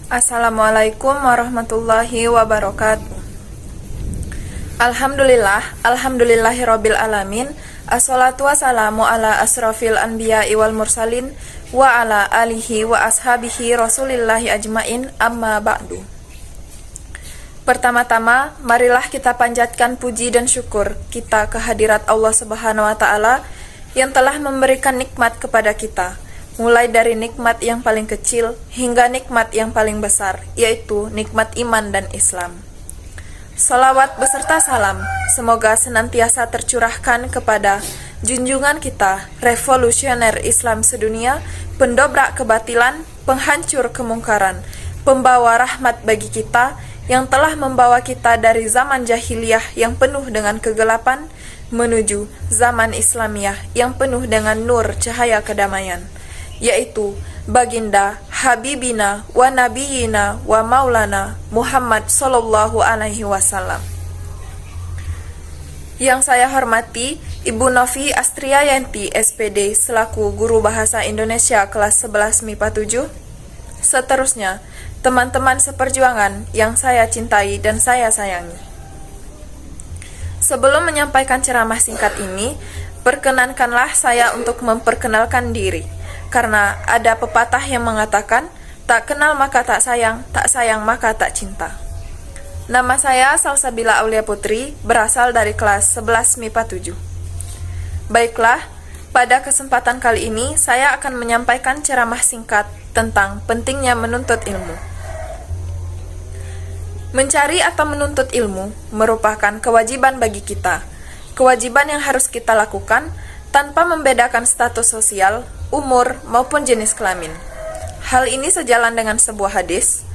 Assalamualaikum warahmatullahi wabarakatuh. Alhamdulillahirabbil alamin. Assalatu wassalamu ala asrafil anbiya'i wal mursalin wa ala alihi wa ashabihi rasulillahi ajmain, amma ba'du. Pertama-tama, marilah kita panjatkan puji dan syukur kita kehadirat Allah Subhanahu wa taala yang telah memberikan nikmat kepada kita, mulai dari nikmat yang paling kecil hingga nikmat yang paling besar, yaitu nikmat iman dan Islam. Salawat beserta salam semoga senantiasa tercurahkan kepada junjungan kita, revolusioner Islam sedunia, pendobrak kebatilan, penghancur kemungkaran, pembawa rahmat bagi kita, yang telah membawa kita dari zaman jahiliyah yang penuh dengan kegelapan menuju zaman Islamiyah yang penuh dengan nur cahaya kedamaian, yaitu baginda Habibina wa Nabiyina wa Maulana Muhammad Sallallahu Alaihi Wasallam. Yang saya hormati Ibu Novi Astriayanti SPD selaku Guru Bahasa Indonesia kelas 11 MIPA 7. Seterusnya, teman-teman seperjuangan yang saya cintai dan saya sayangi. Sebelum menyampaikan ceramah singkat ini, perkenankanlah saya untuk memperkenalkan diri. Karena ada pepatah yang mengatakan, tak kenal maka tak sayang maka tak cinta. Nama saya Salsabila Aulia Putri, berasal dari kelas 11 MIPA 7. Baiklah, pada kesempatan kali ini saya akan menyampaikan ceramah singkat tentang pentingnya menuntut ilmu. Mencari atau menuntut ilmu merupakan kewajiban bagi kita. Kewajiban yang harus kita lakukan tanpa membedakan status sosial, umur, maupun jenis kelamin. Hal ini sejalan dengan sebuah hadis,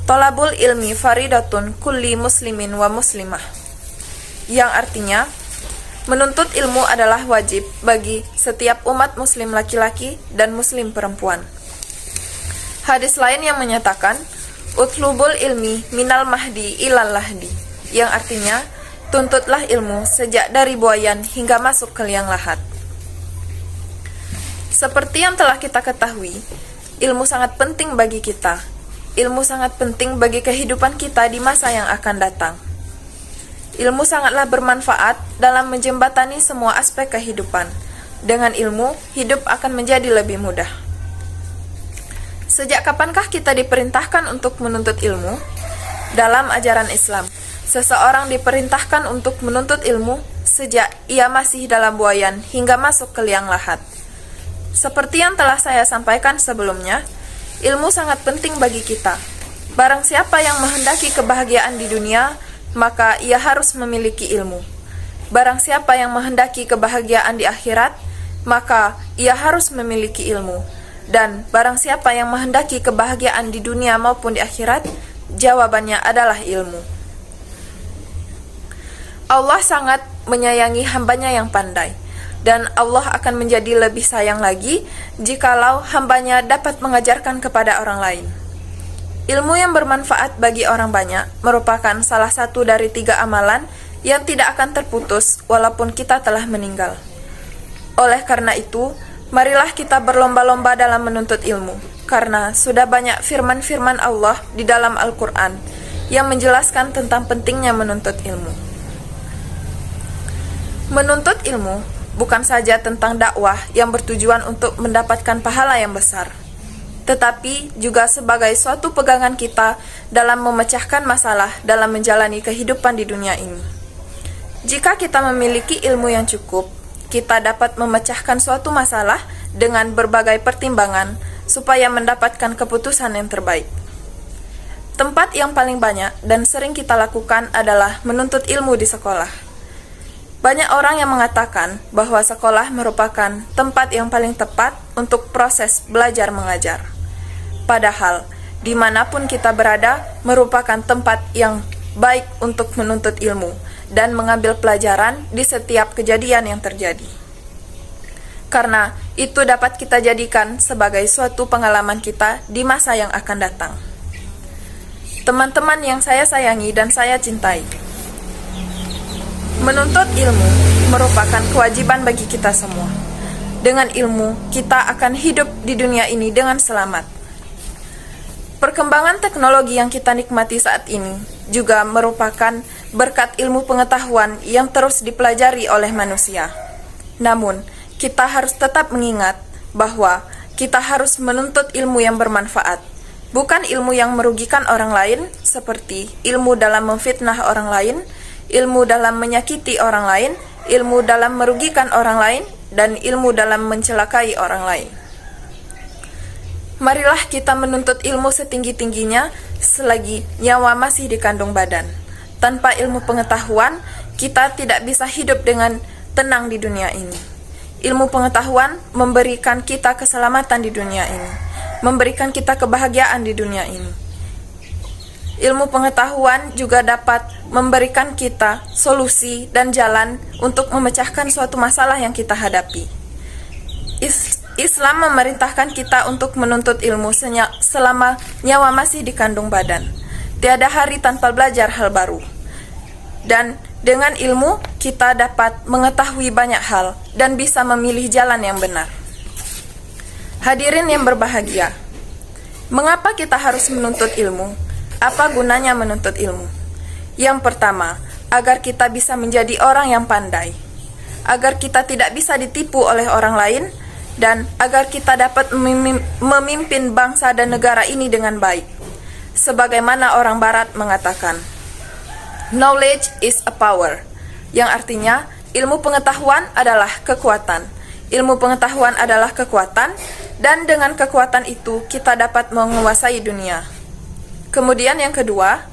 Tolabul ilmi faridatun kulli muslimin wa muslimah, yang artinya, menuntut ilmu adalah wajib bagi setiap umat muslim laki-laki dan muslim perempuan. Hadis lain yang menyatakan, Utlubul ilmi minal mahdi ilal lahdi, yang artinya, tuntutlah ilmu sejak dari buayan hingga masuk ke liang lahat. Seperti yang telah kita ketahui, ilmu sangat penting bagi kita. Ilmu sangat penting bagi kehidupan kita di masa yang akan datang. Ilmu sangatlah bermanfaat dalam menjembatani semua aspek kehidupan. Dengan ilmu, hidup akan menjadi lebih mudah. Sejak kapankah kita diperintahkan untuk menuntut ilmu? Dalam ajaran Islam, seseorang diperintahkan untuk menuntut ilmu sejak ia masih dalam buayan hingga masuk ke liang lahat. Seperti yang telah saya sampaikan sebelumnya, ilmu sangat penting bagi kita. Barang siapa yang menghendaki kebahagiaan di dunia, maka ia harus memiliki ilmu. Barang siapa yang menghendaki kebahagiaan di akhirat, maka ia harus memiliki ilmu. Dan barang siapa yang menghendaki kebahagiaan di dunia maupun di akhirat, jawabannya adalah ilmu. Allah sangat menyayangi hambanya yang pandai, dan Allah akan menjadi lebih sayang lagi jikalau hambanya dapat mengajarkan kepada orang lain. Ilmu yang bermanfaat bagi orang banyak merupakan salah satu dari 3 amalan yang tidak akan terputus walaupun kita telah meninggal. Oleh karena itu, marilah kita berlomba-lomba dalam menuntut ilmu, karena sudah banyak firman-firman Allah di dalam Al-Quran yang menjelaskan tentang pentingnya menuntut ilmu. Menuntut ilmu bukan saja tentang dakwah yang bertujuan untuk mendapatkan pahala yang besar, tetapi juga sebagai suatu pegangan kita dalam memecahkan masalah dalam menjalani kehidupan di dunia ini. Jika kita memiliki ilmu yang cukup, kita dapat memecahkan suatu masalah dengan berbagai pertimbangan supaya mendapatkan keputusan yang terbaik. Tempat yang paling banyak dan sering kita lakukan adalah menuntut ilmu di sekolah. Banyak orang yang mengatakan bahwa sekolah merupakan tempat yang paling tepat untuk proses belajar mengajar. Padahal, dimanapun kita berada merupakan tempat yang baik untuk menuntut ilmu dan mengambil pelajaran di setiap kejadian yang terjadi. Karena itu dapat kita jadikan sebagai suatu pengalaman kita di masa yang akan datang. Teman-teman yang saya sayangi dan saya cintai, menuntut ilmu merupakan kewajiban bagi kita semua. Dengan ilmu, kita akan hidup di dunia ini dengan selamat. Perkembangan teknologi yang kita nikmati saat ini juga merupakan berkat ilmu pengetahuan yang terus dipelajari oleh manusia. Namun, kita harus tetap mengingat bahwa kita harus menuntut ilmu yang bermanfaat, bukan ilmu yang merugikan orang lain, seperti ilmu dalam memfitnah orang lain, ilmu dalam menyakiti orang lain, ilmu dalam merugikan orang lain, dan ilmu dalam mencelakai orang lain. Marilah kita menuntut ilmu setinggi-tingginya selagi nyawa masih dikandung badan. Tanpa ilmu pengetahuan, kita tidak bisa hidup dengan tenang di dunia ini. Ilmu pengetahuan memberikan kita keselamatan di dunia ini, memberikan kita kebahagiaan di dunia ini. Ilmu pengetahuan juga dapat memberikan kita solusi dan jalan untuk memecahkan suatu masalah yang kita hadapi. Islam memerintahkan kita untuk menuntut ilmu selama nyawa masih dikandung badan. Tiada hari tanpa belajar hal baru. Dan dengan ilmu, kita dapat mengetahui banyak hal dan bisa memilih jalan yang benar. Hadirin yang berbahagia, mengapa kita harus menuntut ilmu? Apa gunanya menuntut ilmu? Yang pertama, agar kita bisa menjadi orang yang pandai, agar kita tidak bisa ditipu oleh orang lain, dan agar kita dapat memimpin bangsa dan negara ini dengan baik. Sebagaimana orang barat mengatakan, knowledge is a power, yang artinya ilmu pengetahuan adalah kekuatan. Ilmu pengetahuan adalah kekuatan, dan dengan kekuatan itu kita dapat menguasai dunia. Kemudian yang kedua,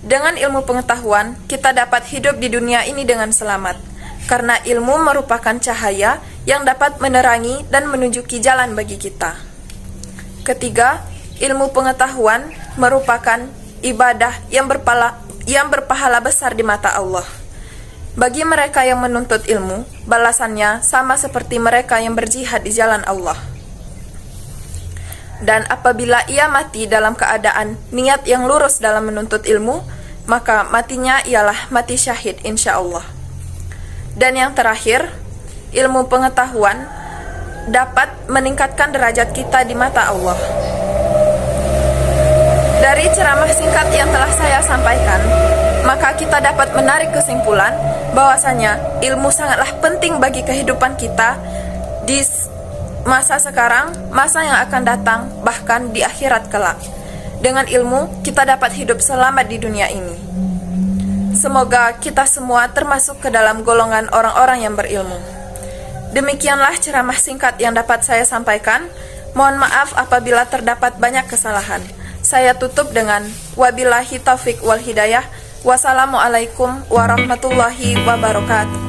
dengan ilmu pengetahuan kita dapat hidup di dunia ini dengan selamat, karena ilmu merupakan cahaya yang dapat menerangi dan menunjuki jalan bagi kita. Ketiga, ilmu pengetahuan merupakan ibadah yang berpahala besar di mata Allah. Bagi mereka yang menuntut ilmu, balasannya sama seperti mereka yang berjihad di jalan Allah. Dan apabila ia mati dalam keadaan niat yang lurus dalam menuntut ilmu, maka matinya ialah mati syahid insya Allah. Dan yang terakhir, ilmu pengetahuan dapat meningkatkan derajat kita di mata Allah. Dari ceramah singkat yang telah saya sampaikan, maka kita dapat menarik kesimpulan bahwasanya ilmu sangatlah penting bagi kehidupan kita di masa sekarang, masa yang akan datang, bahkan di akhirat kelak. Dengan ilmu, kita dapat hidup selamat di dunia ini. Semoga kita semua termasuk ke dalam golongan orang-orang yang berilmu. Demikianlah ceramah singkat yang dapat saya sampaikan. Mohon maaf apabila terdapat banyak kesalahan. Saya tutup dengan wabillahi taufik wal hidayah. Wassalamualaikum warahmatullahi wabarakatuh.